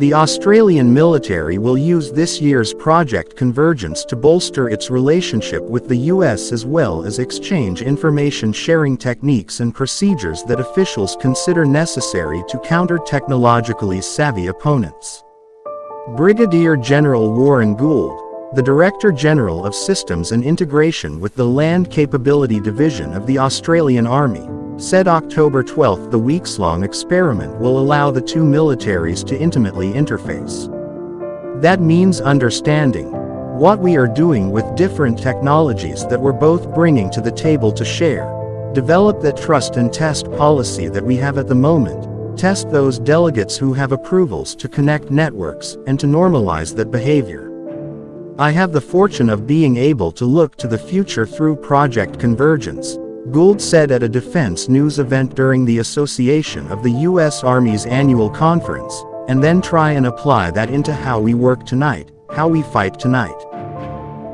The Australian military will use this year's Project Convergence to bolster its relationship with the US as well as exchange information sharing techniques and procedures that officials consider necessary to counter technologically savvy opponents. Brigadier General Warren Gould, the Director General of Systems and Integration with the Land Capability Division of the Australian Army, said October 12 the weeks-long experiment will allow the two militaries to intimately interface. That means understanding what we are doing with different technologies that we're both bringing to the table to share, develop that trust and test policy that we have at the moment, test those delegates who have approvals to connect networks, and to normalize that behavior. I have the fortune of being able to look to the future through Project Convergence, Gould said at a defense news event during the Association of the U.S. Army's annual conference, and then try and apply that into how we work tonight, how we fight tonight.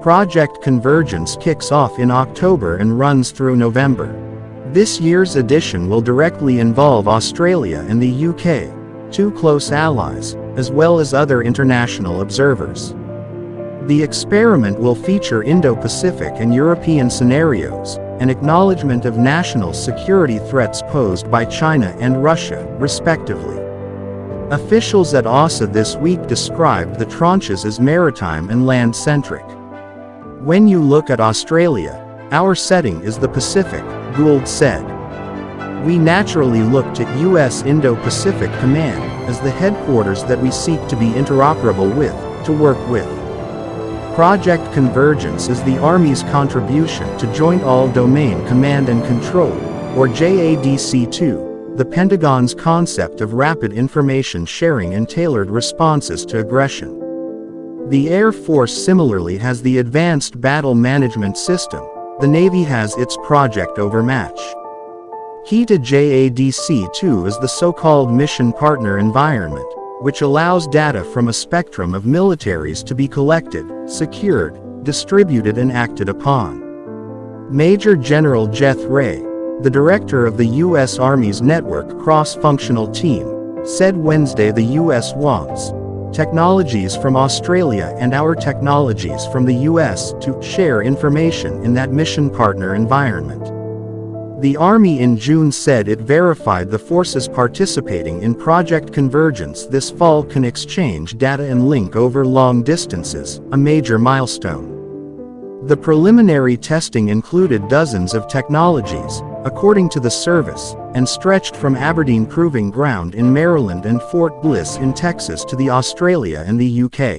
Project Convergence kicks off in October and runs through November. This year's edition will directly involve Australia and the UK, two close allies, as well as other international observers. The experiment will feature Indo-Pacific and European scenarios, an acknowledgement of national security threats posed by China and Russia, respectively. Officials at AUSA this week described the tranches as maritime and land-centric. When you look at Australia, our setting is the Pacific, Gould said. We naturally looked at U.S. Indo-Pacific Command as the headquarters that we seek to be interoperable with, to work with. Project Convergence is the Army's contribution to Joint All-Domain Command and Control, or JADC2, the Pentagon's concept of rapid information sharing and tailored responses to aggression. The Air Force similarly has the Advanced Battle Management System. The Navy has its Project Overmatch. Key to JADC2 is the so-called Mission Partner Environment, which allows data from a spectrum of militaries to be collected, secured, distributed and acted upon. Major General Jeth Ray, the director of the U.S. Army's Network Cross-Functional Team, said Wednesday the U.S. wants technologies from Australia and our technologies from the U.S. to share information in that mission partner environment. The Army in June said it verified the forces participating in Project Convergence this fall can exchange data and link over long distances, a major milestone. The preliminary testing included dozens of technologies, according to the service, and stretched from Aberdeen Proving Ground in Maryland and Fort Bliss in Texas to the Australia and the UK.